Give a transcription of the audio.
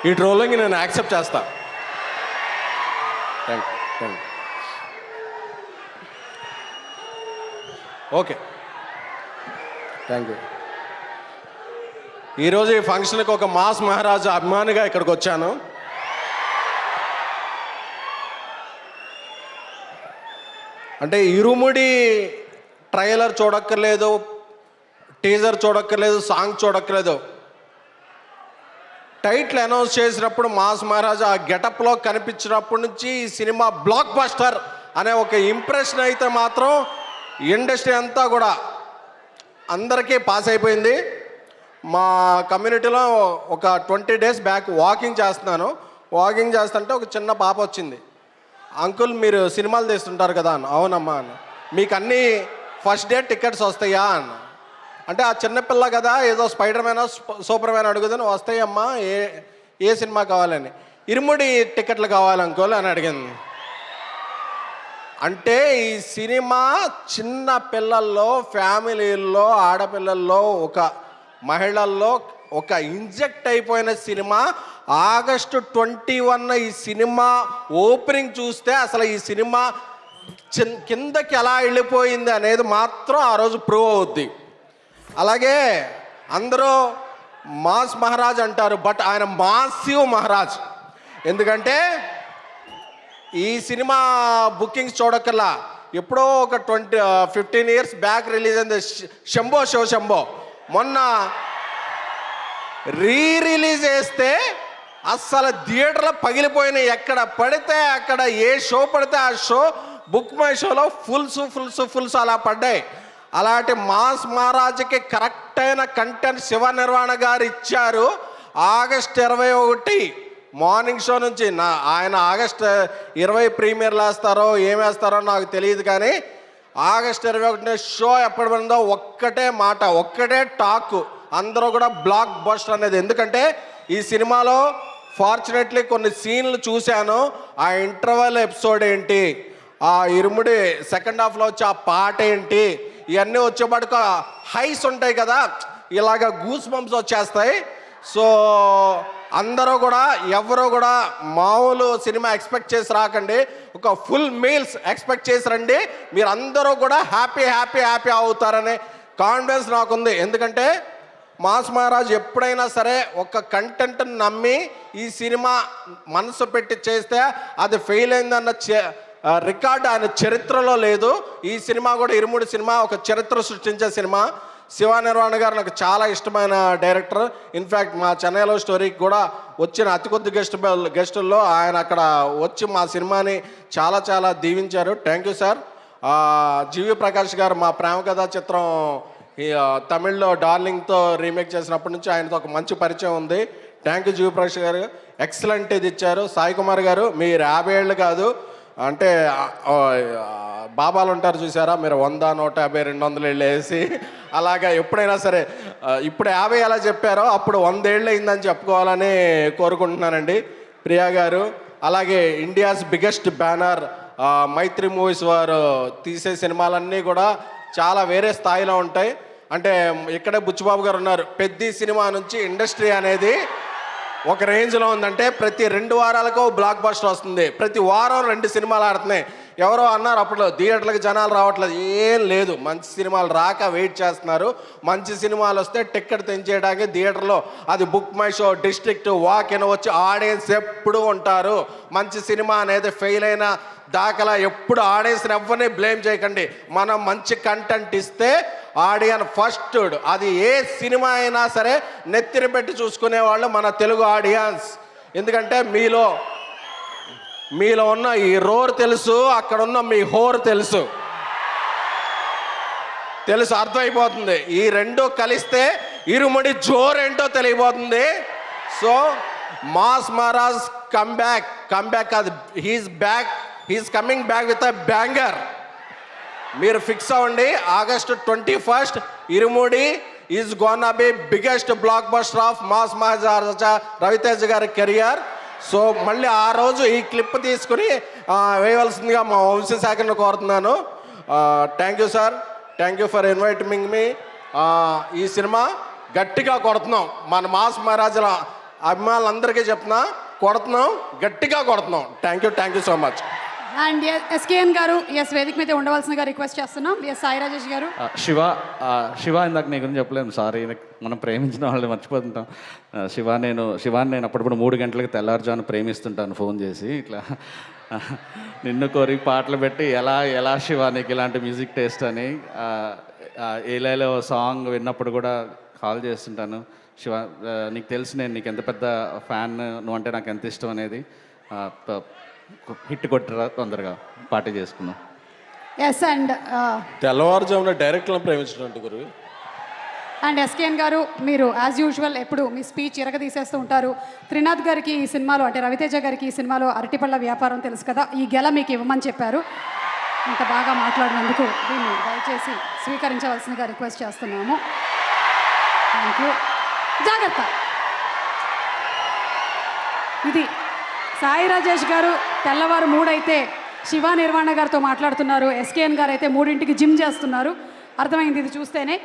ఈ ట్రోలింగ్ నేను యాక్సెప్ట్ చేస్తా. Thank you. Okay, thank you. ఈరోజు ఈ ఫంక్షన్కి ఒక మాస్ మహారాజా అభిమానిగా ఇక్కడికి వచ్చాను. అంటే ఇరుముడి ట్రైలర్ చూడక్కర్లేదు, టీజర్ చూడక్కర్లేదు, సాంగ్ చూడక్కర్లేదు. టైటిల్ అనౌన్స్ చేసినప్పుడు మాస్ మహారాజా ఆ గెటప్లో కనిపించినప్పటి నుంచి ఈ సినిమా బ్లాక్ బస్టర్ అనే ఒక ఇంప్రెషన్ అయితే మాత్రం ఇండస్ట్రీ అంతా కూడా అందరికీ పాస్ అయిపోయింది. మా కమ్యూనిటీలో ఒక 20 days బ్యాక్ వాకింగ్ చేస్తున్నాను. వాకింగ్ చేస్తుంటే ఒక చిన్న పాప వచ్చింది. అంకుల్ మీరు సినిమాలు తీస్తుంటారు కదా అన్న. అవునమ్మా అన్న. మీకు అన్నీ ఫస్ట్ డే టికెట్స్ వస్తాయా అన్న. అంటే ఆ చిన్నపిల్ల కదా, ఏదో స్పైడర్ మ్యాన్ సూపర్ మ్యాన్ అడుగుదని వస్తాయమ్మా, ఏ సినిమా కావాలని. ఇరుముడి టికెట్లు కావాలి అంకుల్ అని అడిగింది. అంటే ఈ సినిమా చిన్న పిల్లల్లో, ఫ్యామిలీల్లో, ఆడపిల్లల్లో, ఒక మహిళల్లో ఒక ఇంజెక్ట్ అయిపోయిన సినిమా. August 21 ఈ సినిమా ఓపెనింగ్ చూస్తే అసలు ఈ సినిమా కిందకి ఎలా వెళ్ళిపోయింది అనేది మాత్రం ఆ రోజు ప్రూవ్ అవుద్ది. అలాగే అందరూ మాస్ మహారాజ్ అంటారు, బట్ ఆయన మాసివ్ మహారాజ్. ఎందుకంటే ఈ సినిమా బుకింగ్స్ చూడక్కర్లా, ఎప్పుడో ఒక 15 years బ్యాక్ రిలీజ్ అయింది శంభో శివ శంభో. మొన్న రిలీజ్ చేస్తే అస్సలు థియేటర్లో పగిలిపోయినాయి. ఎక్కడ పడితే అక్కడ, ఏ షో పడితే ఆ షో బుక్ మై షోలో ఫుల్స్ అలా పడ్డాయి. అలాంటి మాస్ మహారాజ్కి కరెక్ట్ అయిన కంటెంట్ శివ నిర్వాణ గారు ఇచ్చారు. August 21 మార్నింగ్ షో నుంచి ఆయన August 20 ప్రీమియర్లు వేస్తారో ఏమేస్తారో నాకు తెలియదు, కానీ August 21 షో ఎప్పటి పడిందో ఒక్కటే మాట, ఒక్కటే టాక్, అందరూ కూడా బ్లాక్ బస్టర్ అనేది. ఎందుకంటే ఈ సినిమాలో ఫార్చునేట్లీ కొన్ని సీన్లు చూశాను. ఆ ఇంటర్వెల్ ఎపిసోడ్ ఏంటి, ఆ ఇరుముడి సెకండ్ హాఫ్లో వచ్చి ఆ పాట ఏంటి, ఇవన్నీ వచ్చేపాటుకు హైస్ ఉంటాయి కదా, ఇలాగ గూస్ బంప్స్ వచ్చేస్తాయి. సో అందరూ కూడా ఎవరో కూడా మామూలు సినిమా ఎక్స్పెక్ట్ చేసి రాకండి, ఒక ఫుల్ మీల్స్ ఎక్స్పెక్ట్ చేసి రండి. మీరు అందరూ కూడా హ్యాపీ అవుతారనే కాన్ఫిడెన్స్ నాకుంది. ఎందుకంటే మాస్ మహారాజ్ ఎప్పుడైనా సరే ఒక కంటెంట్ని నమ్మి ఈ సినిమా మనసు పెట్టి చేస్తే అది ఫెయిల్ అయిందన్న రికార్డు ఆయన చరిత్రలో లేదు. ఈ సినిమా కూడా ఇరుముడి సినిమా ఒక చరిత్ర సృష్టించే సినిమా. శివ నిర్వాణ గారు నాకు చాలా ఇష్టమైన డైరెక్టర్. ఇన్ఫ్యాక్ట్ మా చెన్నైలో స్టోరీకి కూడా వచ్చిన అతి కొద్ది గెస్టుల్లో ఆయన అక్కడ వచ్చి మా సినిమాని చాలా దీవించారు. Thank you sir. GV Prakash గారు మా ప్రేమ కథా చిత్రం తమిళ్లో డార్లింగ్తో రీమేక్ చేసినప్పటి నుంచి ఆయనతో ఒక మంచి పరిచయం ఉంది. థ్యాంక్ యూ జీవి ప్రకాష్ గారు, ఎక్సలెంట్ ఇది ఇచ్చారు. సాయి కుమార్ గారు మీరు 50 ఏళ్ళు కాదు, అంటే బాబాలు ఉంటారు చూసారా, మీరు 100, 150, 200 ఏళ్ళు వేసి అలాగా ఎప్పుడైనా సరే ఇప్పుడు 50 ఎలా చెప్పారో అప్పుడు 100 ఏళ్ళు అయిందని చెప్పుకోవాలని కోరుకుంటున్నానండి. ప్రియా గారు, అలాగే ఇండియాస్ బిగ్గెస్ట్ బ్యానర్ మైత్రి మూవీస్ వారు తీసే సినిమాలన్నీ కూడా చాలా వేరే స్థాయిలో ఉంటాయి. అంటే ఇక్కడే బుచ్చిబాబు గారు ఉన్నారు. పెద్ద సినిమా నుంచి ఇండస్ట్రీ అనేది ఒక రేంజ్లో ఉందంటే ప్రతి 2 వారాలకు బ్లాక్ బస్టర్ వస్తుంది, ప్రతి వారం 2 సినిమాలు ఆడుతున్నాయి. ఎవరో అన్నారు అప్పుడు థియేటర్లకు జనాలు రావట్లేదు, ఏం లేదు, మంచి సినిమాలు రాక వెయిట్ చేస్తున్నారు. మంచి సినిమాలు వస్తే టికెట్ తెంచేయడానికి థియేటర్లో అది book my show, district, walk in వచ్చి ఆడియన్స్ ఎప్పుడు ఉంటారు. మంచి సినిమా అనేది ఫెయిల్ అయిన దాఖలా ఎప్పుడు ఆడియన్స్ని ఎవరిని బ్లేమ్ చేయకండి. మనం మంచి కంటెంట్ ఇస్తే ఆడియన్ ఫస్ట్, అది ఏ సినిమా అయినా సరే నెత్తిని పెట్టి చూసుకునేవాళ్ళు మన తెలుగు ఆడియన్స్. ఎందుకంటే మీలో ఉన్న ఈ రోర్ తెలుసు, అక్కడ ఉన్న మీ హోర్ తెలుసు, అర్థమైపోతుంది. ఈ రెండు కలిస్తే ఇరుముడి జోరేంటో తెలియబోతుంది. సో మాస్ మహారాజ్ కమ్బ్యాక్ కాదు, he's coming back with a banger. మీరు ఫిక్స్ అవ్వండి. August 21 Irumudi is gonna be biggest blockbuster of mass Maharaja Ravi Teja గారి కెరియర్. సో మళ్ళీ ఆ రోజు ఈ క్లిప్ తీసుకుని వేయవలసిందిగా మా వంశశాఖను కోరుతున్నాను. Thank you sir, thank you for inviting me. ఈ సినిమా గట్టిగా కొడుతున్నాం. మన మాస్ మహారాజుల అభిమానులందరికీ చెప్తున్నా, కొడుతున్నాం, గట్టిగా కొడుతున్నాం. Thank you so much. And SKN గారు వేదిక మీద ఉండవలసిందిగా రిక్వెస్ట్ చేస్తున్నాం. సాయి రాజేష్ గారు. శివ ఇందాక నీ గురించి చెప్పలేము, సారీ. మనం ప్రేమించిన వాళ్ళని మర్చిపోతుంటాం. శివాని నేను అప్పుడప్పుడు 3 గంటలకు తెల్లారుజాను ప్రేమిస్తుంటాను ఫోన్ చేసి. ఇట్లా నిన్ను కోరి పాటలు పెట్టి ఎలా శివ నీకు ఇలాంటి మ్యూజిక్ టేస్ట్ అని ఏలేలో సాంగ్ విన్నప్పుడు కూడా కాల్ చేస్తుంటాను. శివ, నీకు తెలుసు నేను నీకు ఎంత పెద్ద ఫ్యాన్, నువ్వు అంటే నాకు ఎంత ఇష్టం అనేది. హిట్ కొట్టరా తొందరగా, పార్టీ చేసుకుందాం. ఎస్. అండ్ తెల్లవారుజామున డైరెక్ట్లను ప్రేమించినట్టు గురు. అండ్ ఎస్కేఎన్ గారు, మీరు యాజ్ యూజువల్ ఎప్పుడు మీ స్పీచ్ తీసేస్తూ ఉంటారు. త్రినాథ్ గారికి ఈ సినిమాలో, అంటే రవితేజ గారికి ఈ సినిమాలో అరటిపళ్ళ వ్యాపారం తెలుసు కదా, ఈ గెల మీకు ఇవ్వమని చెప్పారు. ఇంత బాగా మాట్లాడినందుకు దీన్ని దయచేసి స్వీకరించవలసిందిగా రిక్వెస్ట్ చేస్తున్నాము. Thank you. జాగ్రత్త. ఇది సాయి రాజేష్ గారు తెల్లవారు 3 అయితే శివ నిర్వాణ గారితో మాట్లాడుతున్నారు. ఎస్కేఎన్ గారు అయితే 3ంటికి జిమ్ చేస్తున్నారు. అర్థమైంది ఇది చూస్తేనే.